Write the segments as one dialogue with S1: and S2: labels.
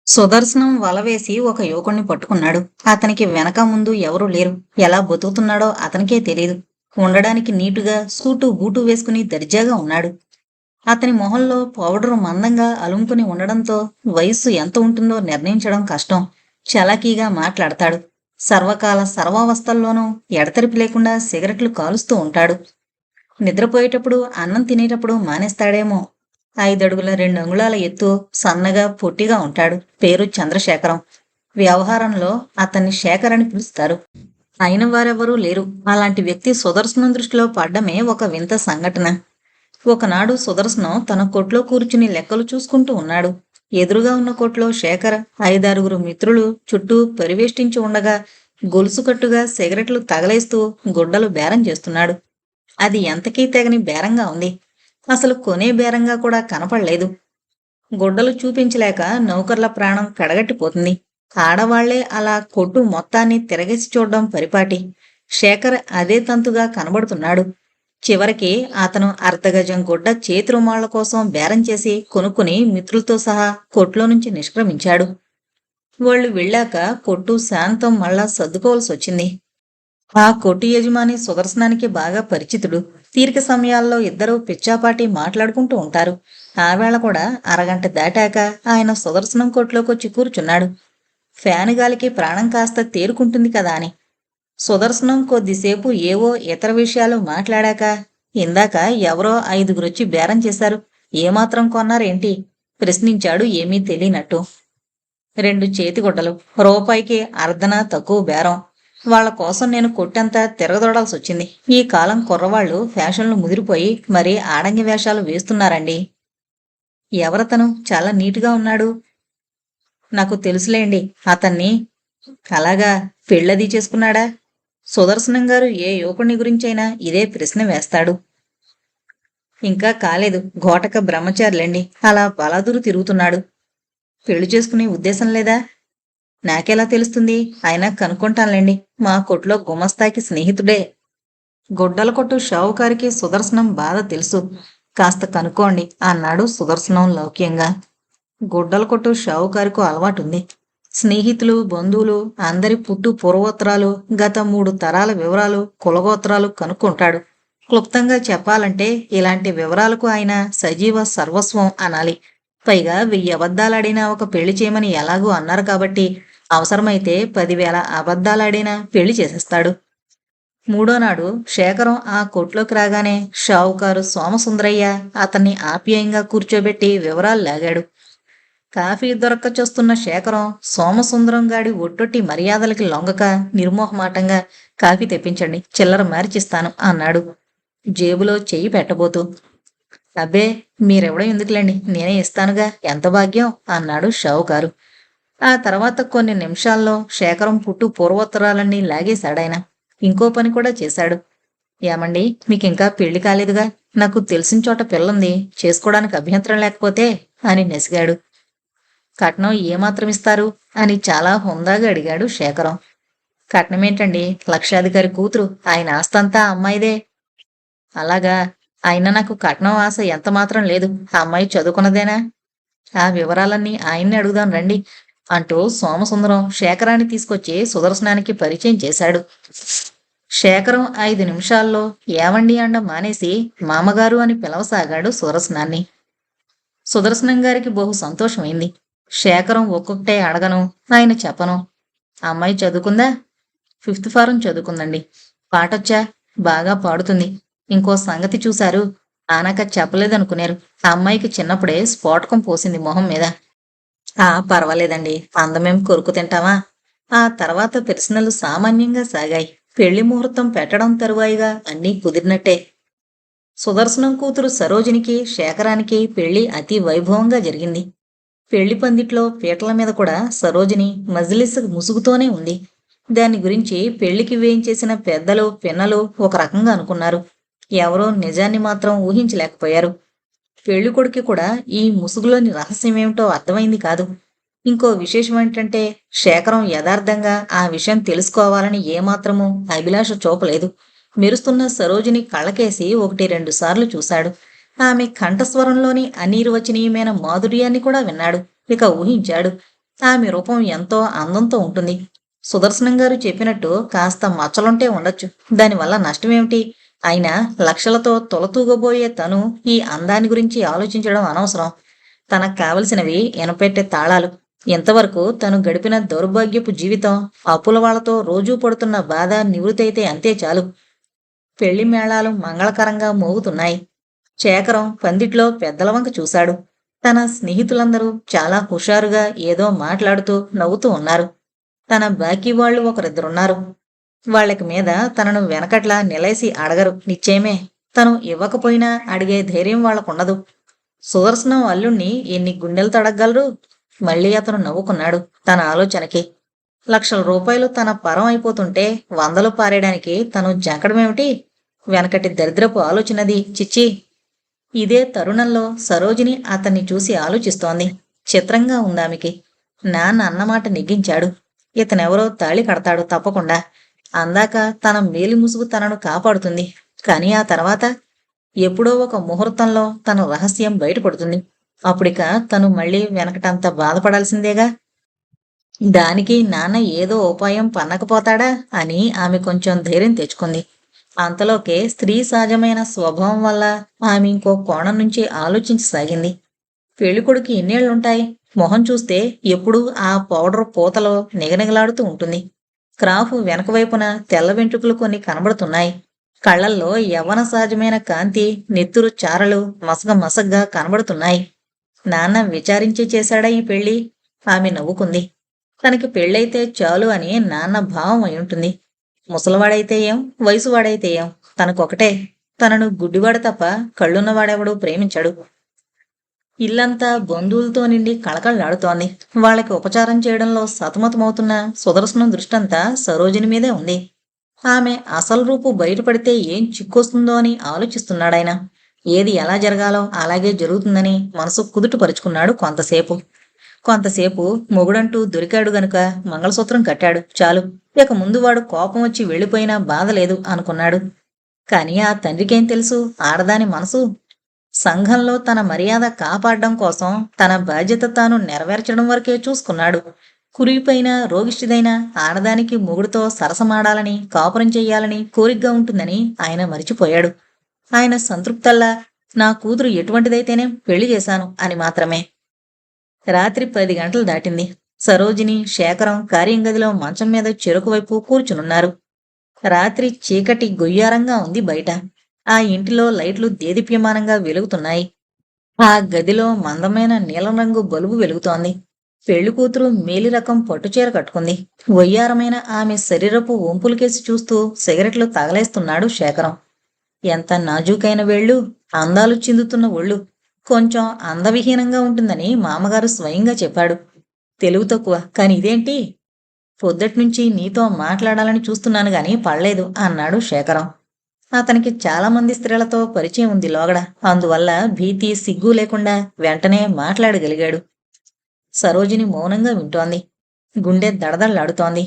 S1: సుదర్శనం వలవేసి ఒక యువకుణ్ణి పట్టుకున్నాడు. అతనికి వెనక ముందు ఎవరూ లేరు. ఎలా బతుకుతున్నాడో అతనికే తెలీదు. ఉండడానికి నీటుగా సూటు బూటు వేసుకుని దర్జాగా ఉన్నాడు. అతని మొహంలో పౌడరు మందంగా అలుముకుని ఉండడంతో వయస్సు ఎంత ఉంటుందో నిర్ణయించడం కష్టం. చలాకీగా మాట్లాడతాడు. సర్వకాల సర్వావస్థల్లోనూ ఎడతెరిపి లేకుండా సిగరెట్లు కాలుస్తూ ఉంటాడు. నిద్రపోయేటప్పుడు అన్నం తినేటప్పుడు మానేస్తాడేమో. 5 అడుగుల 2 అంగుళాల ఎత్తు, సన్నగా పొట్టిగా ఉంటాడు. పేరు చంద్రశేఖరం. వ్యవహారంలో అతన్ని శేఖర్ అని పిలుస్తారు. అయిన వారెవరూ లేరు. అలాంటి వ్యక్తి సుదర్శనం దృష్టిలో పడ్డమే ఒక వింత సంఘటన. ఒకనాడు సుదర్శనం తన కొట్లో కూర్చుని లెక్కలు చూసుకుంటూ ఉన్నాడు. ఎదురుగా ఉన్న కొట్లో శేఖర్ 5 6 మిత్రులు చుట్టూ పరివేష్టించి ఉండగా గొలుసుకట్టుగా సిగరెట్లు తగలేస్తూ గుడ్డలు బేరం చేస్తున్నాడు. అది ఎంతకీ తెగని బేరంగా ఉంది. అసలు కొనే బేరంగా కూడా కనపడలేదు. గుడ్డలు చూపించలేక నౌకర్ల ప్రాణం కడగట్టిపోతుంది. ఆడవాళ్లే అలా కొట్టు మొత్తాన్ని తిరగేసి చూడడం పరిపాటి. శేఖర్ అదే తంతుగా కనబడుతున్నాడు. చివరికి అతను అర్ధగజం గుడ్డ చేతి రుమాళ్ల కోసం బేరం చేసి కొనుక్కుని మిత్రులతో సహా కొట్లో నుంచి నిష్క్రమించాడు. వాళ్ళు వెళ్ళాక కొట్టు శాంతం మళ్ళా సర్దుకోవాల్సి వచ్చింది. ఆ కొట్టు యజమాని సుదర్శనానికి బాగా పరిచితుడు. తీరిక సమయాల్లో ఇద్దరూ పిచ్చాపాటి మాట్లాడుకుంటూ ఉంటారు. ఆ వేళ కూడా అరగంట దాటాక ఆయన సుదర్శనం కొట్లోకొచ్చి కూర్చున్నాడు. ఫ్యాను గాలికి ప్రాణం కాస్త తేరుకుంటుంది కదా అని. సుదర్శనం కొద్దిసేపు ఏవో ఇతర విషయాలు మాట్లాడాక, ఇందాక ఎవరో 5 గురొచ్చి బేరం చేశారు, ఏమాత్రం కొన్నారేంటి ప్రశ్నించాడు ఏమీ తెలియనట్టు. 2 చేతిగుడ్డలు, రూపాయికి అర్ధనా తక్కువ బేరం. వాళ్ళ కోసం నేను కొట్టంతా తిరగదొడాల్సొచ్చింది. ఈ కాలం కుర్రవాళ్ళు ఫ్యాషన్లు ముదిరిపోయి మరీ ఆడంగి వేషాలు వేస్తున్నారండి. ఎవరతను చాలా నీటుగా ఉన్నాడు? నాకు తెలుసులేండి అతన్ని. అలాగా, పెళ్ళది చేసుకున్నాడా? సుదర్శనం గారు ఏ యువకుని గురించైనా ఇదే ప్రశ్న వేస్తాడు. ఇంకా కాలేదు, ఘోటక బ్రహ్మచారులేండి, అలా బలాదురు తిరుగుతున్నాడు. పెళ్లి చేసుకునే ఉద్దేశం లేదా? నాకెలా తెలుస్తుంది? అయినా కనుక్కుంటానులేండి, మా కొట్లో గుమస్తాకి స్నేహితుడే. గొడ్డల కొట్టు షావుకారికి సుదర్శనం బాధ తెలుసు. కాస్త కనుక్కోండి అన్నాడు సుదర్శనం లౌక్యంగా. గుడ్డల కొట్టు షావుకారుకు అలవాటుంది. స్నేహితులు, బంధువులు అందరి పుట్టు పూర్వోత్తరాలు, గత 3 తరాల వివరాలు, కులగోత్రాలు కనుక్కుంటాడు. క్లుప్తంగా చెప్పాలంటే ఇలాంటి వివరాలకు ఆయన సజీవ సర్వస్వం అనాలి. పైగా 1000 అబద్ధాలాడినా ఒక పెళ్లి చేయమని ఎలాగూ అన్నారు కాబట్టి అవసరమైతే 10,000 అబద్ధాలాడినా పెళ్లి చేసేస్తాడు. మూడోనాడు శేఖరం ఆ కొట్లోకి రాగానే షావుకారు సోమసుందరయ్య అతన్ని ఆప్యాయంగా కూర్చోబెట్టి వివరాలు లాగాడు. కాఫీ దొరక్క చూస్తున్న శేఖరం సోమసుందరం గాడి ఒట్టొట్టి మర్యాదలకి లొంగక నిర్మోహమాటంగా, కాఫీ తెప్పించండి, చిల్లర మార్చిస్తాను అన్నాడు జేబులో చెయ్యి పెట్టబోతూ. అబ్బే, మీరెవడో ఎందుకులేండి, నేనే ఇస్తానుగా, ఎంత భాగ్యం అన్నాడు షావుకారు. ఆ తర్వాత కొన్ని నిమిషాల్లో శేఖరం పుట్టు పూర్వోత్తరాలన్నీ లాగేశాడాయన. ఇంకో పని కూడా చేశాడు. ఏమండి, మీకింకా పెళ్లి కాలేదుగా, నాకు తెలిసిన చోట పిల్లుంది, చేసుకోవడానికి అభ్యంతరం లేకపోతే అని నెసిగాడు. కట్నం ఏమాత్రం ఇస్తారు అని చాలా హుందాగా అడిగాడు శేఖరం. కట్నమేంటండి, లక్షాధికారి కూతురు, ఆయన ఆస్తంతా అమ్మాయిదే. అలాగా, అయినా నాకు కట్నం ఆశ ఎంత మాత్రం లేదు, ఆ అమ్మాయి చదువుకున్నదేనా? ఆ వివరాలన్నీ ఆయన్ని అడుగుదాం రండి అంటూ సోమసుందరం శేఖరాన్ని తీసుకొచ్చి సుదర్శనానికి పరిచయం చేశాడు. శేఖరం 5 నిమిషాల్లో ఏవండి అండం మానేసి మామగారు అని పిలవసాగాడు సుదర్శనాన్ని. సుదర్శనం గారికి బహు సంతోషమైంది. శేఖరం ఒక్కొక్కటే అడగను, ఆయన చెప్పను. అమ్మాయి చదువుకుందా? 5th form చదువుకుందండి. పాటొచ్చా? బాగా పాడుతుంది. ఇంకో సంగతి చూశారు, ఆనక చెప్పలేదనుకున్నారు, ఆ అమ్మాయికి చిన్నప్పుడే స్ఫోటకం పోసింది మొహం మీద. పర్వాలేదండి, అందమేం కొరుకు తింటావా? ఆ తర్వాత ప్రశ్నలు సామాన్యంగా సాగాయి. పెళ్లి ముహూర్తం పెట్టడం తరువాయిగా అన్నీ కుదిరినట్టే. సుదర్శనం కూతురు సరోజినికి శేఖరానికి పెళ్లి అతి వైభవంగా జరిగింది. పెళ్లి పందిట్లో పీటల మీద కూడా సరోజిని మజ్లిస్ ముసుగుతోనే ఉంది. దాని గురించి పెళ్లికి వేయించేసిన పెద్దలు పిన్నలు ఒక రకంగా అనుకున్నారు. ఎవరో నిజాన్ని మాత్రం ఊహించలేకపోయారు. పెళ్లికొడుకి కూడా ఈ ముసుగులోని రహస్యమేమిటో అర్థమైంది కాదు. ఇంకో విశేషం ఏంటంటే శేఖరం యథార్థంగా ఆ విషయం తెలుసుకోవాలని ఏమాత్రమూ అభిలాష చూపలేదు. మెరుస్తున్న సరోజిని కళ్ళకేసి 1 2 సార్లు చూశాడు. ఆమె కంఠస్వరంలోని అనిర్వచనీయమైన మాధుర్యాన్ని కూడా విన్నాడు. ఇక ఊహించాడు, ఆమె రూపం ఎంతో అందంతో ఉంటుంది. సుదర్శనం గారు చెప్పినట్టు కాస్త మచ్చలుంటే ఉండొచ్చు. దానివల్ల నష్టమేమిటి? అయినా లక్షలతో తొలతూగబోయే తను ఈ అందాన్ని గురించి ఆలోచించడం అనవసరం. తనకు కావలసినవి ఎనపెట్టే తాళాలు. ఇంతవరకు తను గడిపిన దౌర్భాగ్యపు జీవితం, అప్పుల వాళ్ళతో రోజూ పడుతున్న బాధ నివృత్తయితే అంతే చాలు. పెళ్లి మేళాలు మంగళకరంగా మోగుతున్నాయి. శేఖరం పందిట్లో పెద్దల వంక చూశాడు. తన స్నేహితులందరూ చాలా హుషారుగా ఏదో మాట్లాడుతూ నవ్వుతూ ఉన్నారు. తన బాకీ వాళ్ళు ఒకరిద్దరున్నారు. వాళ్ళకి మీద తనను వెనకట్లా నిలేసి అడగరు నిశ్చయమే. తను ఇవ్వకపోయినా అడిగే ధైర్యం వాళ్ళకుండదు. సుదర్శనం అల్లుణ్ణి ఎన్ని గుండెలు తడగ్గలరు? మళ్ళీ అతను నవ్వుకున్నాడు తన ఆలోచనకి. లక్షల రూపాయలు తన పరం అయిపోతుంటే వందలు పారేయడానికి తను జంకడమేమిటి? వెనకటి దరిద్రపు ఆలోచనది. చిచ్చి! ఇదే తరుణంలో సరోజిని అతన్ని చూసి ఆలోచిస్తోంది. చిత్రంగా ఉందామెకి. నాన్న అన్నమాట నెగ్గించాడు. ఇతనెవరో తాళి కడతాడు తప్పకుండా. అందాక తన మేలి ముసుగు తనను కాపాడుతుంది. కాని ఆ తర్వాత ఎప్పుడో ఒక ముహూర్తంలో తన రహస్యం బయటపడుతుంది. అప్పుడిక తను మళ్ళీ వెనకటంత బాధపడాల్సిందేగా. దానికి నాన్న ఏదో ఉపాయం పన్నకపోతాడా అని ఆమె కొంచెం ధైర్యం తెచ్చుకుంది. అంతలోకే స్త్రీ సహజమైన స్వభావం వల్ల ఆమె ఇంకో కోణం నుంచి ఆలోచించసాగింది. పెళ్ళికొడుకు ఎన్నేళ్లుంటాయి? మొహం చూస్తే ఎప్పుడూ ఆ పౌడర్ పూతలో నిగనిగలాడుతూ ఉంటుంది. క్రాఫ్ వెనక వైపున తెల్ల వెంట్రుకలు కొన్ని కనబడుతున్నాయి. కళ్ళల్లో యవ్వన సహజమైన కాంతి, నెత్తురు చారలు మసగ మసగ్గా కనబడుతున్నాయి. నాన్న విచారించే చేశాడా ఈ పెళ్లి? ఆమె నవ్వుకుంది. తనకి పెళ్ళైతే చాలు అని నాన్న భావం అయి ఉంటుంది. ముసలివాడైతే ఏం, వయసువాడైతే ఏం, తనకొకటే. తనను గుడ్డివాడు తప్ప కళ్ళున్నవాడెవడూ ప్రేమించడు. ఇల్లంతా బంధువులతో నిండి కళకళలాడుతోంది. వాళ్ళకి ఉపచారం చేయడంలో సతమతమవుతున్న సుదర్శనం దృష్టంతా సరోజిని మీదే ఉంది. ఆమె అసలు రూపు బయటపడితే ఏం చిక్కొస్తుందో అని ఆలోచిస్తున్నాడాయన. ఏది ఎలా జరగాలో అలాగే జరుగుతుందని మనసు కుదుటపరుచుకున్నాడు కొంతసేపు మొగుడంటూ దొరికాడు గనుక మంగళసూత్రం కట్టాడు చాలు. ఇక ముందు వాడు కోపం వచ్చి వెళ్ళిపోయినా బాధ లేదు అనుకున్నాడు. కాని ఆ తండ్రికేం తెలుసు ఆడదాని మనసు? సంఘంలో తన మర్యాద కాపాడడం కోసం తన బాధ్యత తాను నెరవేర్చడం వరకే చూసుకున్నాడు. కురిగిపోయిన రోగిష్టిదైన ఆడదానికి మొగుడుతో సరసమాడాలని, కాపురం చెయ్యాలని కోరికగా ఉంటుందని ఆయన మరిచిపోయాడు. ఆయన సంతృప్తల్లా నా కూతురు ఎటువంటిదైతేనే పెళ్లి చేశాను అని మాత్రమే. రాత్రి 10 గంటలు దాటింది. సరోజిని, శేఖరం కార్యంగదిలో మంచం మీద చెరుకు వైపు కూర్చునున్నారు. రాత్రి చీకటి గొయ్యారంగా ఉంది బయట. ఆ ఇంటిలో లైట్లు దేదీప్యమానంగా వెలుగుతున్నాయి. ఆ గదిలో మందమైన నీలం రంగు బలుబు వెలుగుతోంది. పెళ్లికూతురు మేలిరకం పట్టుచీర కట్టుకుంది. వయ్యారమైన ఆమె శరీరపు వంపులకేసి చూస్తూ సిగరెట్లు తగలేస్తున్నాడు శేఖరం. ఎంత నాజూకైన వేళ్ళు, అందాలు చిందుతున్న ఒళ్ళు. కొంచెం అందవిహీనంగా ఉంటుందని మామగారు స్వయంగా చెప్పాడు. తెలుగు తక్కువ, కాని ఇదేంటి? పొద్దట్నుంచి నీతో మాట్లాడాలని చూస్తున్నాను గాని పడలేదు అన్నాడు శేఖరం. అతనికి చాలా మంది స్త్రీలతో పరిచయం ఉంది లోగడ. అందువల్ల భీతి, సిగ్గు లేకుండా వెంటనే మాట్లాడగలిగాడు. సరోజిని మౌనంగా వింటోంది. గుండె దడదళ్లాడుతోంది.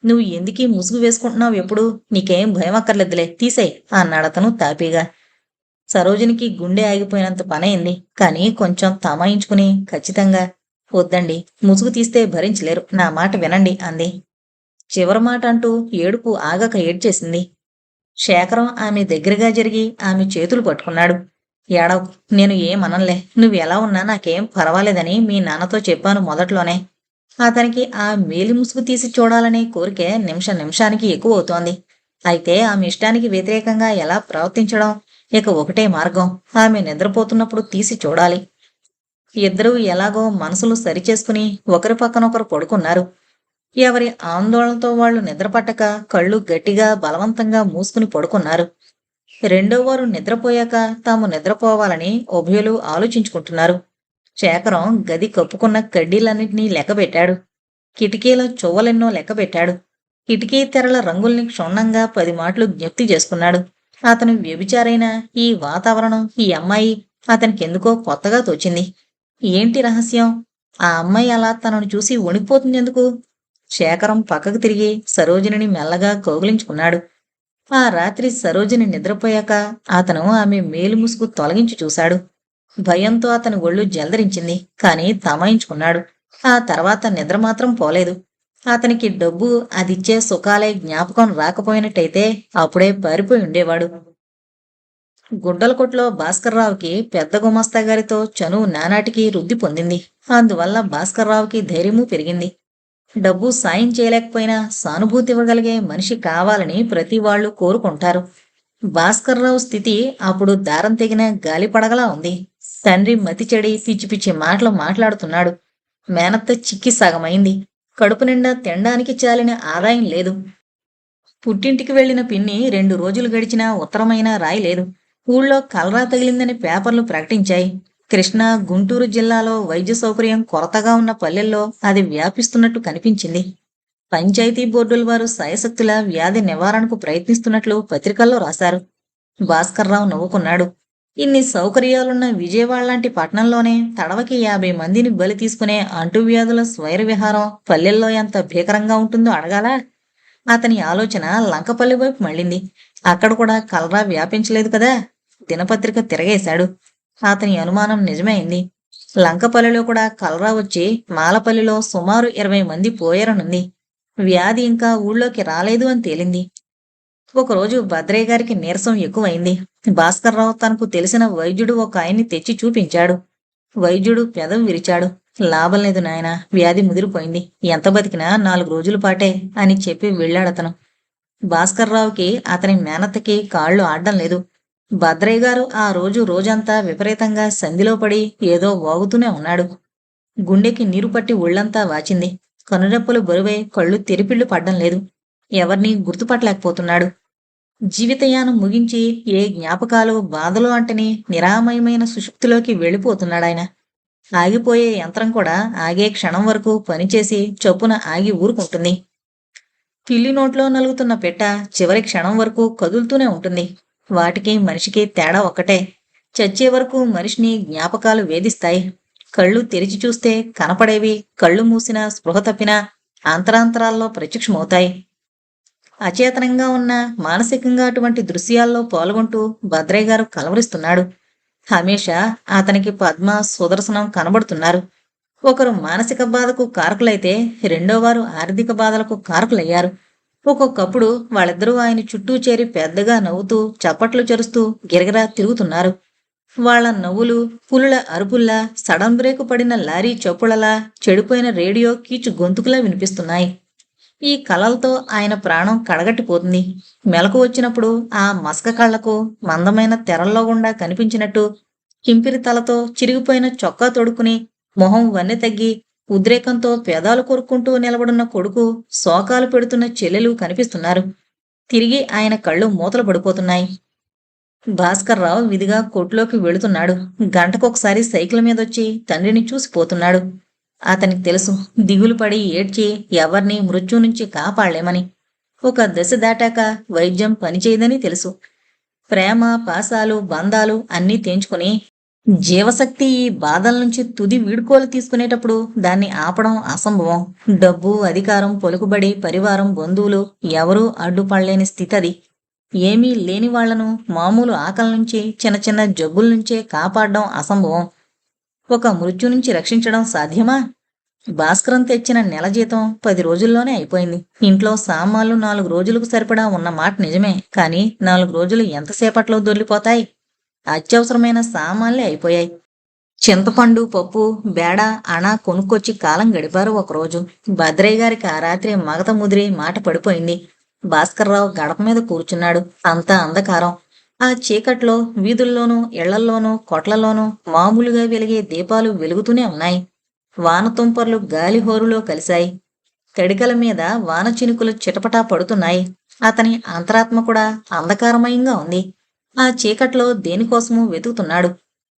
S1: నువ్వు ఎందుకీ ముసుగు వేసుకుంటున్నావు ఎప్పుడు? నీకేం భయం అక్కర్లేదులే, తీసేయ్ అన్నాడతను తాపీగా. సరోజినికి గుండె ఆగిపోయినంత పనైంది. కాని కొంచెం తమాయించుకుని ఖచ్చితంగా, వద్దండి, ముసుగు తీస్తే భరించలేరు, నా మాట వినండి అంది. చివరి మాట అంటూ ఏడుపు ఆగక ఏడ్చేసింది. శేఖరం ఆమె దగ్గరగా జరిగి ఆమె చేతులు పట్టుకున్నాడు. ఏడవ్, నేను ఏమనలే. నువ్వు ఎలా ఉన్నా నాకేం పర్వాలేదని మీ నాన్నతో చెప్పాను మొదట్లోనే. అతనికి ఆ మేలి ముసుగు తీసి చూడాలనే కోరికే నిమిషానికి ఎక్కువ అవుతోంది. అయితే ఆమె ఇష్టానికి వ్యతిరేకంగా ఎలా ప్రవర్తించడం? ఇక ఒకటే మార్గం, ఆమె నిద్రపోతున్నప్పుడు తీసి చూడాలి. ఇద్దరూ ఎలాగో మనసులు సరిచేసుకుని ఒకరి పక్కనొకరు పడుకున్నారు. ఎవరి ఆందోళనతో వాళ్లు నిద్రపట్టక కళ్ళు గట్టిగా బలవంతంగా మూసుకుని పడుకున్నారు. రెండోవారు నిద్రపోయాక తాము నిద్రపోవాలని ఉభయులు ఆలోచించుకుంటున్నారు. శేఖరం గది కప్పుకున్న కడ్డీలన్నింటినీ లెక్కబెట్టాడు. కిటికీల చువ్వలెన్నో లెక్కబెట్టాడు. కిటికీ తెరల రంగుల్ని క్షుణ్ణంగా 10 మాట్లు జ్ఞప్తి చేసుకున్నాడు. అతను వ్యభిచారైన ఈ వాతావరణం, ఈ అమ్మాయి అతనికెందుకో కొత్తగా తోచింది. ఏంటి రహస్యం? ఆ అమ్మాయి అలా తనను చూసి వణికిపోతుందెందుకు? శేఖరం పక్కకు తిరిగి సరోజిని మెల్లగా కౌగిలించుకున్నాడు. ఆ రాత్రి సరోజిని నిద్రపోయాక అతను ఆమె మేలు ముసుగు తొలగించి చూశాడు. భయంతో అతని ఒళ్ళు జలదరించింది. కాని తమాయించుకున్నాడు. ఆ తర్వాత నిద్ర మాత్రం పోలేదు. అతనికి డబ్బు అదిచ్చే సుఖాలే జ్ఞాపకం రాకపోయినట్టయితే అప్పుడే పారిపోయి ఉండేవాడు. గుడ్డల కొట్లో భాస్కర్రావుకి పెద్ద గుమస్తా గారితో చనువు నానాటికి వృద్ధి పొందింది. అందువల్ల భాస్కర్రావుకి ధైర్యమూ పెరిగింది. డబ్బు సాయం చేయలేకపోయినా సానుభూతి ఇవ్వగలిగే మనిషి కావాలని ప్రతి వాళ్ళు కోరుకుంటారు. భాస్కర్రావు స్థితి అప్పుడు దారం తెగిన గాలిపడగలా ఉంది. తండ్రి మతి చెడి పిచ్చి పిచ్చి మాటలు మాట్లాడుతున్నాడు. మేనత్త చిక్కి సగమైంది. కడుపు నిండా తినడానికి చాలిన ఆదాయం లేదు. పుట్టింటికి వెళ్లిన పిన్ని 2 రోజులు గడిచినా ఉత్తరమైనా రాయలేదు. ఊళ్ళో కలరా తగిలిందని పేపర్లు ప్రకటించాయి. కృష్ణా, గుంటూరు జిల్లాలో వైద్య సౌకర్యం కొరతగా ఉన్న పల్లెల్లో అది వ్యాపిస్తున్నట్టు కనిపించింది. పంచాయతీ బోర్డుల వారు సాయశక్తులా వ్యాధి నివారణకు ప్రయత్నిస్తున్నట్లు పత్రికల్లో రాశారు. భాస్కర్రావు నవ్వుకున్నాడు. ఇన్ని సౌకర్యాలున్న విజయవాడ లాంటి పట్టణంలోనే తడవకి 50 మందిని బలి తీసుకునే అంటువ్యాధుల స్వైర విహారం పల్లెల్లో ఎంత భీకరంగా ఉంటుందో అడగాలా? అతని ఆలోచన లంకపల్లి వైపు మళ్ళింది. అక్కడ కూడా కలరా వ్యాపించలేదు కదా? దినపత్రిక తిరగేశాడు. అతని అనుమానం నిజమైంది. లంకపల్లిలో కూడా కలరా వచ్చి మాలపల్లిలో సుమారు 20 మంది పోయారనుంది. వ్యాధి ఇంకా ఊళ్ళోకి రాలేదు అని తేలింది. ఒకరోజు భద్రయ్య గారికి నీరసం ఎక్కువైంది. భాస్కర్రావు తనకు తెలిసిన వైద్యుడు ఒక ఆయన్ని తెచ్చి చూపించాడు. వైద్యుడు పెదవి విరిచాడు. లాభం లేదు నాయనా, వ్యాధి ముదిరిపోయింది. ఎంత బతికినా 4 రోజుల పాటే అని చెప్పి వెళ్ళాడతను. భాస్కర్రావుకి అతని మేనత్తకి కాళ్ళు ఆడడం లేదు. భద్రయ్య గారు ఆ రోజంతా విపరీతంగా సంధిలో పడి ఏదో వాగుతూనే ఉన్నాడు. గుండెకి నీరు పట్టి ఒళ్ళంతా వాచింది. కనురెప్పలు బరువై కళ్ళు తెరిపిళ్లు పడ్డం లేదు. ఎవర్నీ గుర్తుపట్టలేకపోతున్నాడు. జీవితయానం ముగించి ఏ జ్ఞాపకాలు బాధలు అంటని నిరామయమైన సుషుప్తిలోకి వెళ్ళిపోతున్నాడాయన. ఆగిపోయే యంత్రం కూడా ఆగే క్షణం వరకు పనిచేసి చొప్పున ఆగి ఊరుకుంటుంది. పిల్లి నోట్లో నలుగుతున్న పెట్ట చివరి క్షణం వరకు కదులుతూనే ఉంటుంది. వాటికి మనిషికి తేడా ఒక్కటే. చచ్చే వరకు మనిషిని జ్ఞాపకాలు వేధిస్తాయి. కళ్ళు తెరిచి చూస్తే కనపడేవి కళ్ళు మూసినా స్పృహ తప్పినా అంతరాంతరాల్లో ప్రత్యక్షమవుతాయి. అచేతనంగా ఉన్న మానసికంగా అటువంటి దృశ్యాల్లో పాల్గొంటూ భద్రయ్య గారు కలవరిస్తున్నాడు. హమేషా అతనికి పద్మ, సుదర్శనం కనబడుతున్నారు. ఒకరు మానసిక బాధకు కారకులైతే రెండోవారు ఆర్థిక బాధలకు కారకులయ్యారు. ఒక్కొక్కప్పుడు వాళ్ళిద్దరూ ఆయన చుట్టూ చేరి పెద్దగా నవ్వుతూ చప్పట్లు చరుస్తూ గిరగిరా తిరుగుతున్నారు. వాళ్ల నవ్వులు పులుల అరుపుల్లా, సడన్ బ్రేకు పడిన లారీ చప్పుళ్లలా, చెడిపోయిన రేడియో కీచు గొంతుకులా వినిపిస్తున్నాయి. ఈ కలలతో ఆయన ప్రాణం కడగట్టిపోతుంది. మెలకు వచ్చినప్పుడు ఆ మసక కళ్లకు మందమైన తెరల్లో గుండా కనిపించినట్టు కింపిరి తలతో చిరిగిపోయిన చొక్కా తొడుక్కుని మొహం వన్నె తగ్గి ఉద్రేకంతో పెదాలు కొరుక్కుంటూ నిలబడున్న కొడుకు, శోకాలు పెడుతున్న చెల్లెలు కనిపిస్తున్నారు. తిరిగి ఆయన కళ్ళు మూతలు పడిపోతున్నాయి. భాస్కర్రావు విధిగా కొట్లోకి వెళుతున్నాడు. గంటకొకసారి సైకిల్ మీదొచ్చి తండ్రిని చూసిపోతున్నాడు. అతనికి తెలుసు, దిగులు పడి ఏడ్చి ఎవర్నీ మృత్యు నుంచి కాపాడలేమని. ఒక దశ దాటాక వైద్యం పనిచేయదని తెలుసు. ప్రేమ, పాశాలు, బంధాలు అన్నీ తెంచుకుని జీవశక్తి ఈ బాధల నుంచి తుది వీడుకోలు తీసుకునేటప్పుడు దాన్ని ఆపడం అసంభవం. డబ్బు, అధికారం, పలుకుబడి, పరివారం, బంధువులు ఎవరూ అడ్డుపడలేని స్థితి అది. ఏమీ లేని వాళ్లను మామూలు ఆకలి నుంచి, చిన్న చిన్న జబ్బుల నుంచే కాపాడడం అసంభవం. ఒక మృత్యు నుంచి రక్షించడం సాధ్యమా? భాస్కరం తెచ్చిన నెల జీతం 10 రోజుల్లోనే అయిపోయింది. ఇంట్లో సామాన్లు 4 రోజులకు సరిపడా ఉన్న మాట నిజమే, కానీ 4 రోజులు ఎంతసేపట్లో దొర్లిపోతాయి? అత్యవసరమైన సామాన్లే అయిపోయాయి. చింతపండు, పప్పు, బేడ, అణ కొనుక్కొచ్చి కాలం గడిపారు ఒకరోజు. భద్రయ్య గారికి ఆ రాత్రి మగత ముదిరి మాట పడిపోయింది. భాస్కర్రావు గడప మీద కూర్చున్నాడు. అంతా అంధకారం. ఆ చీకట్లో వీధుల్లోనూ, ఇళ్లల్లోనూ, కొట్లలోనూ మామూలుగా వెలిగే దీపాలు వెలుగుతూనే ఉన్నాయి. వానతుంపర్లు గాలి హోరులో కలిశాయి. తడికల మీద వాన చినుకులు చిటపటా పడుతున్నాయి. అతని అంతరాత్మ కూడా అంధకారమయంగా ఉంది. ఆ చీకట్లో దేనికోసమూ వెతుకుతున్నాడు.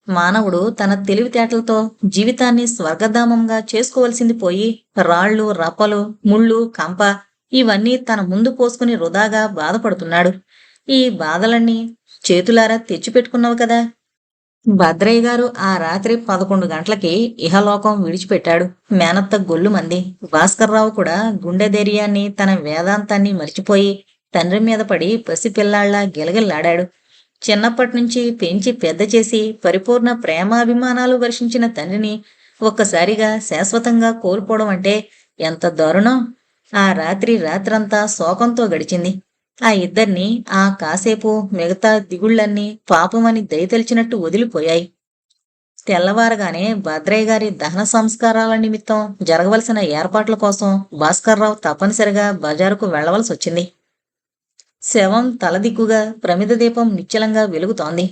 S1: మానవుడు తన తెలివితేటలతో జీవితాన్ని స్వర్గధామంగా చేసుకోవలసింది పోయి రాళ్ళు, రప్పలు, ముళ్ళు, కంప ఇవన్నీ తన ముందు పోసుకుని వృధాగా బాధపడుతున్నాడు. ఈ బాధలన్నీ చేతులారా తెచ్చిపెట్టుకున్నావు కదా. భద్రయ్య గారు ఆ రాత్రి 11 గంటలకి ఇహలోకం విడిచిపెట్టాడు. మేనత్త గొల్లుమంది. భాస్కర్రావు కూడా గుండె ధైర్యాన్ని, తన వేదాంతాన్ని మరిచిపోయి తండ్రి మీద పడి పసిపిల్లాళ్లా గిలగిల్లాడాడు. చిన్నప్పటినుంచి పెంచి పెద్ద చేసి పరిపూర్ణ ప్రేమాభిమానాలు వర్షించిన తండ్రిని ఒక్కసారిగా శాశ్వతంగా కోల్పోవడం అంటే ఎంత దారుణం. ఆ రాత్రి రాత్రంతా శోకంతో గడిచింది. ఆ ఇద్దరినీ ఆ కాసేపు మిగతా దిగుళ్ళన్నీ పాపమని దయతలిచినట్టు వదిలిపోయాయి. తెల్లవారగానే భద్రయ్య గారి దహన సంస్కారాల నిమిత్తం జరగవలసిన ఏర్పాట్ల కోసం భాస్కర్రావు తప్పనిసరిగా బజారుకు వెళ్లవలసి వచ్చింది. శవం తలదిక్కుగా ప్రమిద దీపం నిశ్చలంగా వెలుగుతోంది.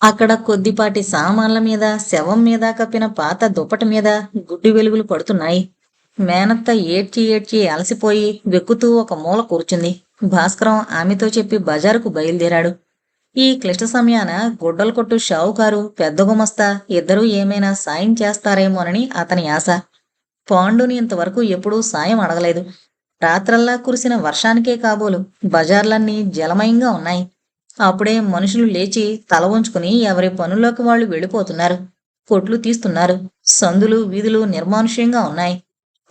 S1: అక్కడ కొద్దిపాటి సామాన్ల మీద, శవం మీద కప్పిన పాత దుప్పటి మీద గుడ్డి వెలుగులు పడుతున్నాయి. మేనత్త ఏడ్చి ఏడ్చి అలసిపోయి వెక్కుతూ ఒక మూల కూర్చుంది. భాస్కరం ఆమెతో చెప్పి బజారుకు బయలుదేరాడు. ఈ క్లిష్ట సమయాన గుడ్డల కొట్టు షావుకారు, పెద్ద గుమస్తా ఇద్దరూ ఏమైనా సాయం చేస్తారేమోనని అతని ఆశ. పాండుని ఇంతవరకు ఎప్పుడూ సాయం అడగలేదు. రాత్రల్లా కురిసిన వర్షానికే కాబోలు బజార్లన్నీ జలమయంగా ఉన్నాయి. అప్పుడే మనుషులు లేచి తల వంచుకుని ఎవరి పనుల్లోకి వాళ్ళు వెళ్ళిపోతున్నారు. కొట్లు తీస్తున్నారు. సందులు వీధులు నిర్మానుష్యంగా ఉన్నాయి.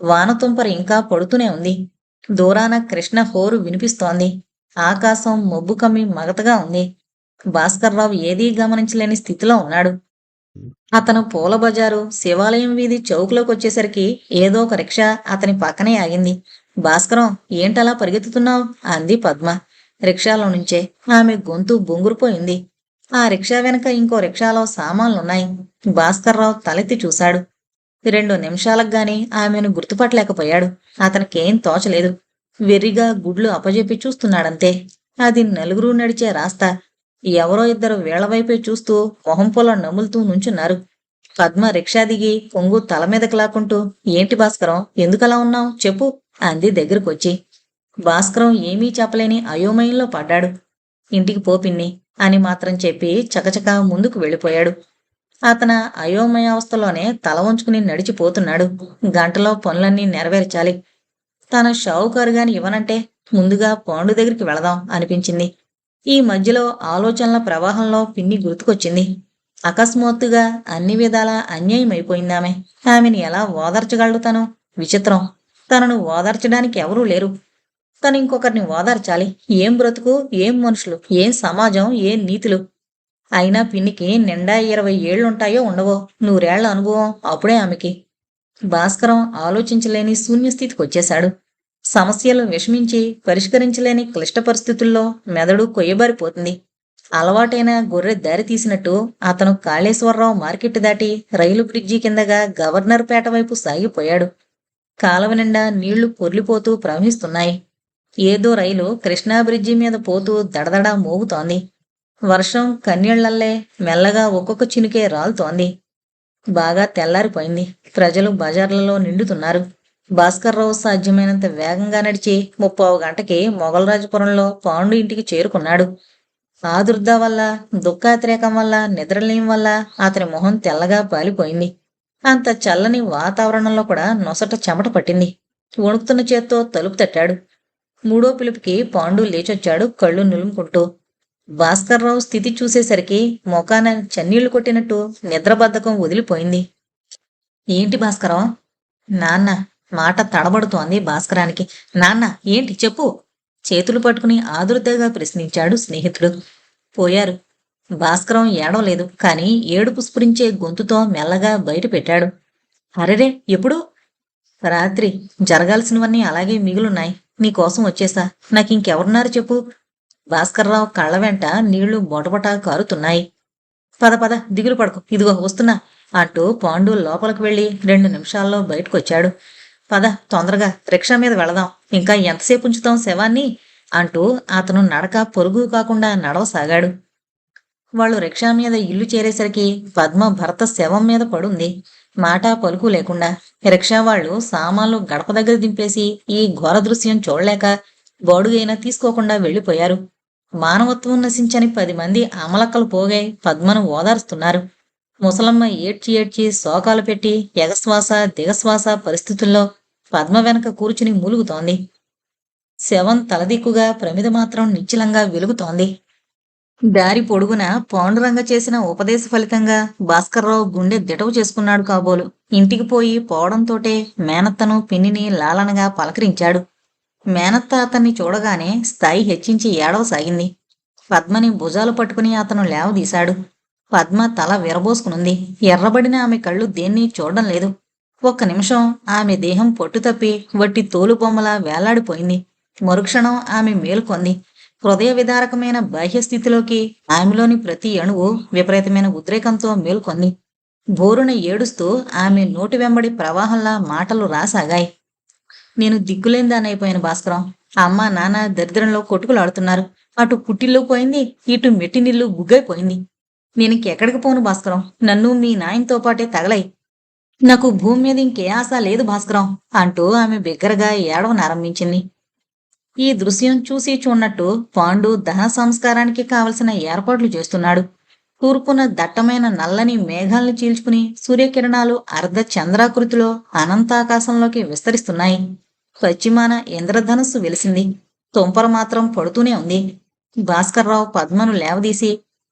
S1: వానతుంపర ఇంకా పడుతూనే ఉంది. దూరాన కృష్ణ హోరు వినిపిస్తోంది. ఆకాశం మబ్బు కమ్మి మగతగా ఉంది. భాస్కర్రావు ఏదీ గమనించలేని స్థితిలో ఉన్నాడు. అతను పూల బజారు, శివాలయం వీధి చౌకులోకి వచ్చేసరికి ఏదో ఒక రిక్షా అతని పక్కనే ఆగింది. భాస్కరం, ఏంటలా పరిగెత్తుతున్నావు? అంది పద్మ రిక్షాలో నుంచే. ఆమె గొంతు బొంగురుపోయింది. ఆ రిక్షా వెనక ఇంకో రిక్షాలో సామాన్లున్నాయి. భాస్కర్రావు తలెత్తి చూశాడు. 2 నిమిషాలకు గాని ఆమెను గుర్తుపట్టలేకపోయాడు. అతనికేం తోచలేదు. వెర్రిగా గుడ్లు అప్పజెప్పి చూస్తున్నాడంతే. అది నలుగురు నడిచే రాస్తా. ఎవరో ఇద్దరు వీళ్లవైపే చూస్తూ మొహంపొల నములుతూ నుంచున్నారు. పద్మ రిక్షా దిగి పొంగు తల మీదకి లాక్కుంటూ, ఏంటి భాస్కరం, ఎందుకలా ఉన్నావు చెప్పు అంది దగ్గరకొచ్చి. భాస్కరం ఏమీ చెప్పలేని అయోమయంలో పడ్డాడు. ఇంటికి పోపిన్ని అని మాత్రం చెప్పి చకచకా ముందుకు వెళ్ళిపోయాడు. అతన అయోమయావస్థలోనే తల వంచుకుని నడిచిపోతున్నాడు. గంటలో పనులన్నీ నెరవేర్చాలి. తన షావుకారుగాని ఇవ్వనంటే ముందుగా పాండు దగ్గరికి వెళదాం అనిపించింది. ఈ మధ్యలో ఆలోచనల ప్రవాహంలో పిన్ని గుర్తుకొచ్చింది. అకస్మాత్తుగా అన్ని విధాలా అన్యాయమైపోయిందామె. ఆమెని ఎలా ఓదార్చగలడు తను? విచిత్రం. తనను ఓదార్చడానికి ఎవరూ లేరు. తను ఇంకొకరిని ఓదార్చాలి. ఏం బ్రతుకు, ఏం మనుషులు, ఏం సమాజం, ఏం నీతులు. అయినా పిన్నికి నిండా 20 ఏళ్లుంటాయో ఉండవో, 100 ఏళ్ల అనుభవం అప్పుడే ఆమెకి. భాస్కరం ఆలోచించలేని శూన్యస్థితికి వచ్చేశాడు. సమస్యలు విషమించి పరిష్కరించలేని క్లిష్ట పరిస్థితుల్లో మెదడు కొయ్యబారిపోతుంది. అలవాటైన గొర్రె దారి తీసినట్టు అతను కాళేశ్వరరావు మార్కెట్ దాటి రైలు బ్రిడ్జి కిందగా గవర్నర్ పేట వైపు సాగిపోయాడు. కాలవ నిండా నీళ్లు పొర్లిపోతూ ప్రవహిస్తున్నాయి. ఏదో రైలు కృష్ణా బ్రిడ్జి మీద పోతూ దడదడా మోగుతోంది. వర్షం కన్నీళ్లల్లే మెల్లగా ఒక్కొక్క చినుకే రాలుతోంది. బాగా తెల్లారిపోయింది. ప్రజలు బజార్లలో నిండుతున్నారు. భాస్కర్రావు సాధ్యమైనంత వేగంగా నడిచి 30 గంటకి మొగలరాజపురంలో పాండు ఇంటికి చేరుకున్నాడు. ఆదుర్ద వల్ల, దుఃఖాతిరేకం వల్ల, నిద్రలేం వల్ల అతని మొహం తెల్లగా పాలిపోయింది. అంత చల్లని వాతావరణంలో కూడా నొసట చెమట పట్టింది. వణుకుతున్న చేత్తో తలుపు తట్టాడు. 3వ పిలుపుకి పాండు లేచొచ్చాడు కళ్ళు నులుముకుంటూ. భాస్కర్రావు స్థితి చూసేసరికి మొఖాన చన్నీళ్లు కొట్టినట్టు నిద్రబద్ధకం వదిలిపోయింది. ఏంటి భాస్కరం? నాన్న. మాట తడబడుతోంది భాస్కరానికి. నాన్న ఏంటి చెప్పు? చేతులు పట్టుకుని ఆదుర్దగా ప్రశ్నించాడు స్నేహితుడు. పోయారు. భాస్కరం ఏడవలేదు, కాని ఏడుపు స్ఫురించే గొంతుతో మెల్లగా బయట పెట్టాడు. అరెరే, ఎప్పుడు? రాత్రి. జరగాల్సినవన్నీ అలాగే మిగులున్నాయి. నీకోసం వచ్చేసా. నాకింకెవరున్నారు చెప్పు? భాస్కర్రావు కళ్ళ వెంట నీళ్లు బొటబొట కారుతున్నాయి. పద పద, దిగులు పడకు, ఇదిగో వస్తున్నా అంటూ పాండు లోపలికి వెళ్లి 2 నిమిషాల్లో బయటకొచ్చాడు. పద తొందరగా, రిక్షా మీద వెళదాం. ఇంకా ఎంతసేపు ఉంచుతాం శవాన్ని అంటూ అతను నడక పొరుగు కాకుండా నడవసాగాడు. వాళ్ళు రిక్షా మీద ఇల్లు చేరేసరికి పద్మ భర్త శవం మీద పడుంది. మాటా పలుకు లేకుండా. రిక్షా వాళ్ళు సామాన్లు గడప దగ్గర దింపేసి ఈ ఘోర దృశ్యం చూడలేక బాడుగైనా తీసుకోకుండా వెళ్లిపోయారు. మానవత్వం నశించని 10 మంది అమలక్కలు పోగై పద్మను ఓదారుస్తున్నారు. ముసలమ్మ ఏడ్చి ఏడ్చి శోకాలు పెట్టి ఎగశ్వాస దిగశ్వాస పరిస్థితుల్లో పద్మ వెనక కూర్చుని మూలుగుతోంది. శవం తలదిక్కుగా ప్రమిద మాత్రం నిశ్చలంగా వెలుగుతోంది. దారి పొడుగున పాండురంగ చేసిన ఉపదేశ ఫలితంగా భాస్కర్రావు గుండె దిటవు చేసుకున్నాడు కాబోలు. ఇంటికి పోయి పోవడంతోటే మేనత్తను పిన్నిని లాలనగా పలకరించాడు. మేనత్త అతన్ని చూడగానే స్థాయి హెచ్చించి ఏడవసాగింది. పద్మని భుజాలు పట్టుకుని అతను లేవదీశాడు. పద్మ తల విరబోసుకునుంది. ఎర్రబడిన ఆమె కళ్ళు దేన్నీ చూడడం లేదు. ఒక్క నిమిషం ఆమె దేహం పొట్టుతప్పి వట్టి తోలుబొమ్మలా వేలాడిపోయింది. మరుక్షణం ఆమె మేలుకొంది. హృదయ విదారకమైన బాహ్యస్థితిలోకి ఆమెలోని ప్రతి అణువు విపరీతమైన ఉద్రేకంతో మేల్కొంది. బోరున ఏడుస్తూ ఆమె నోటి వెంబడి ప్రవాహంలా మాటలు రాసాగాయి. నేను దిక్కులేనిదానైపోయాను భాస్కరం. అమ్మ నాన్న దరిద్రంలో కొట్టుకులాడుతున్నారు. అటు పుట్టిల్లు పోయింది, ఇటు మెట్టినిల్లు బుగ్గైపోయింది. నేనింకెక్కడికి పోను భాస్కరం. నన్ను మీ నాయనతో పాటే తగలై. నాకు భూమి మీద ఇంకే ఆశ లేదు భాస్కరం అంటూ ఆమె బిగ్గరగా ఏడవనారంభించింది. ఈ దృశ్యం చూసి చూడనట్టు పాండు దహన సంస్కారానికి కావలసిన ఏర్పాట్లు చేస్తున్నాడు. తూర్పున దట్టమైన నల్లని మేఘాల్ని చీల్చుకుని సూర్యకిరణాలు అర్ధ చంద్రాకృతిలో అనంతాకాశంలోకి విస్తరిస్తున్నాయి. పశ్చిమాన ఇంద్రధనస్సు వెలిసింది. తుంపర మాత్రం పడుతూనే ఉంది. భాస్కర్రావు పద్మను లేవదీసి,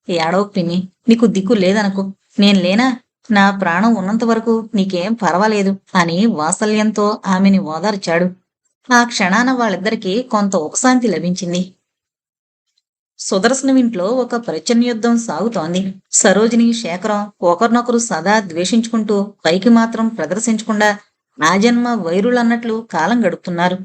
S1: ఏడవకు పిన్ని, నీకు దిక్కు లేదనకు. నేను లేనా? నా ప్రాణం ఉన్నంత వరకు నీకేం పర్వాలేదు అని వాత్సల్యంతో ఆమెని ఓదార్చాడు. ఆ క్షణాన వాళ్ళిద్దరికీ కొంత ఉపశాంతి లభించింది. సుదర్శనం ఇంట్లో ఒక ప్రచన్యుద్ధం సాగుతోంది. సరోజిని, శేఖరం ఒకరినొకరు సదా ద్వేషించుకుంటూ పైకి మాత్రం ప్రదర్శించకుండా ఆజన్మ వైరులన్నట్లు కాలం గడుపుతున్నారు.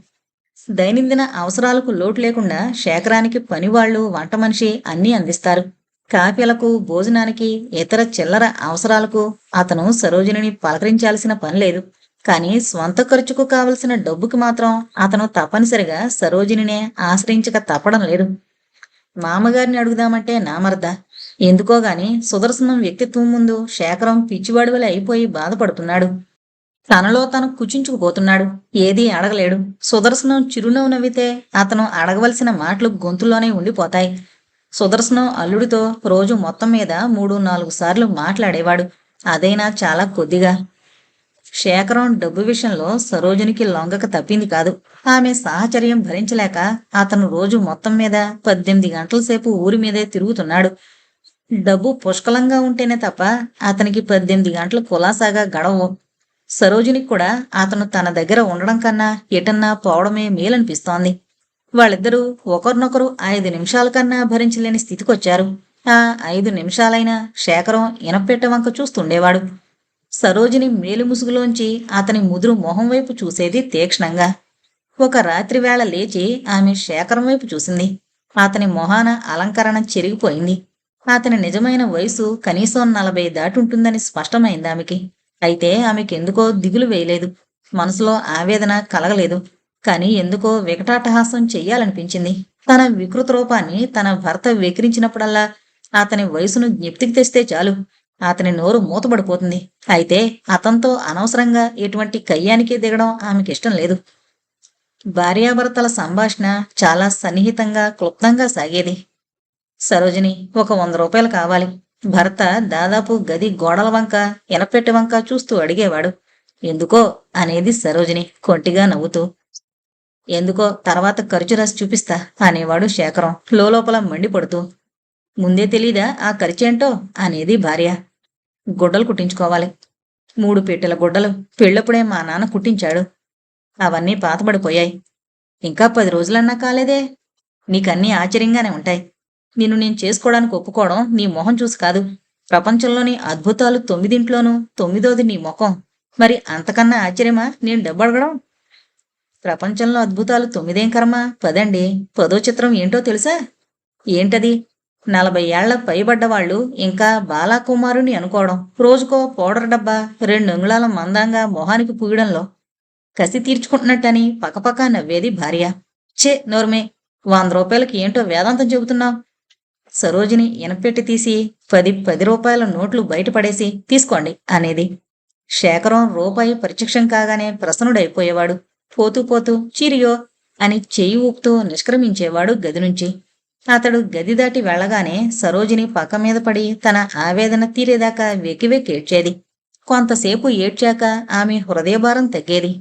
S1: దైనందిన అవసరాలకు లోటు లేకుండా శేఖరానికి పనివాళ్లు, వంట మనిషి అన్నీ అందిస్తారు. కాఫీలకు, భోజనానికి, ఇతర చిల్లర అవసరాలకు అతను సరోజినిని పలకరించాల్సిన పని లేదు. కానీ స్వంత ఖర్చుకు కావలసిన డబ్బుకి మాత్రం అతను తప్పనిసరిగా సరోజినినే ఆశ్రయించక తప్పడం లేదు. మామగారిని అడుగుదామంటే నామర్ద. ఎందుకోగాని సుదర్శనం వ్యక్తిత్వం ముందు శేఖరం పిచ్చివాడివలే అయిపోయి బాధపడుతున్నాడు. తనలో తను కుచించుకుపోతున్నాడు. ఏదీ అడగలేడు. సుదర్శనం చిరునవ్వు నవ్వితే అతను అడగవలసిన మాటలు గొంతులోనే ఉండిపోతాయి. సుదర్శనం అల్లుడితో రోజు మొత్తం మీద 3-4 సార్లు మాట్లాడేవాడు. అదైనా చాలా కొద్దిగా. శేఖరం డబ్బు విషయంలో సరోజినికి లొంగక తప్పింది కాదు. ఆమె సాహచర్యం భరించలేక అతను రోజు మొత్తం మీద 18 గంటల సేపు ఊరి మీదే తిరుగుతున్నాడు. డబ్బు పుష్కలంగా ఉంటేనే తప్ప అతనికి 18 గంటలు కులాసాగా గడవు. సరోజినికి కూడా అతను తన దగ్గర ఉండడం కన్నా ఎటన్నా పోవడమే మేలనిపిస్తోంది. వాళ్ళిద్దరూ ఒకరినొకరు 5 నిమిషాల కన్నా భరించలేని స్థితికొచ్చారు. ఆ 5 నిమిషాలైనా శేఖరం ఇనపెట్ట వంక చూస్తుండేవాడు. సరోజిని మేలుముసుగులోంచి అతని ముదురు మొహం వైపు చూసేది తీక్షణంగా. ఒక రాత్రివేళ లేచి ఆమె శేఖరం వైపు చూసింది. అతని మొహాన అలంకరణ చెరిగిపోయింది. అతని నిజమైన వయసు కనీసం 40 దాటుంటుందని స్పష్టమైంది ఆమెకి. అయితే ఆమెకెందుకో దిగులు వేయలేదు. మనసులో ఆవేదన కలగలేదు. కాని ఎందుకో వికటాటహాసం చెయ్యాలనిపించింది. తన వికృత రూపాన్ని తన భర్త వెకిరించినప్పుడల్లా అతని వయసును జ్ఞప్తికి తెస్తే చాలు, అతని నోరు మూతబడిపోతుంది. అయితే అతనితో అనవసరంగా ఎటువంటి కయ్యానికి దిగడం ఆమెకిష్టం లేదు. భార్యాభర్తల సంభాషణ చాలా సన్నిహితంగా, క్లుప్తంగా సాగేది. సరోజిని, ఒక 100 రూపాయలు కావాలి. భర్త దాదాపు గది గోడల వంక, ఎనపెట్టె వంక చూస్తూ అడిగేవాడు. ఎందుకో అనేది సరోజిని కొంటిగా నవ్వుతూ. ఎందుకో తర్వాత ఖర్చు రాసి చూపిస్తా అనేవాడు శేఖరం లోపల మండిపడుతూ. ముందే తెలీదా ఆ ఖర్చేంటో అనేది భార్య. గుడ్డలు కుట్టించుకోవాలి. 3 పెట్టెల గుడ్డలు పెళ్ళప్పుడే మా నాన్న కుట్టించాడు. అవన్నీ పాతబడిపోయాయి. ఇంకా 10 రోజులన్నా కాలేదే. నీకన్నీ ఆశ్చర్యంగానే ఉంటాయి. నిన్ను నేను చేసుకోవడానికి ఒప్పుకోవడం నీ మొహం చూసి కాదు. ప్రపంచంలోని అద్భుతాలు 9 9ది నీ ముఖం. మరి అంతకన్నా ఆశ్చర్యమా నేను డబ్బడగడం? ప్రపంచంలో అద్భుతాలు 9 కర్మ, 10 10వ చిత్రం ఏంటో తెలుసా? ఏంటది? 40 ఏళ్ల పైబడ్డవాళ్లు ఇంకా బాలాకుమారుని అనుకోవడం, రోజుకో పౌడర్ డబ్బా 2 అంగుళాల మందంగా మొహానికి పూయడంలో కసి తీర్చుకుంటున్నట్టని పకపకా నవ్వేది భార్య. ఛే నోర్మే, 100 రూపాయలకి ఏంటో వేదాంతం చెబుతున్నావు. సరోజిని ఇనపెట్టి తీసి 10 రూపాయల నోట్లు బయటపడేసి తీసుకోండి అనేది. శేఖరం రూపాయి ప్రత్యక్షం కాగానే ప్రసన్నుడైపోయేవాడు. పోతూ పోతూ చీరియో అని చెయ్యి ఊపుతూ నిష్క్రమించేవాడు గది నుంచి. అతడు గది దాటి వెళ్లగానే సరోజిని పక్క మీద పడి తన ఆవేదన తీరేదాకా వెక్కి వెక్కి ఏడ్చేది. కొంతసేపు ఏడ్చాక ఆమె హృదయభారం తగ్గేది.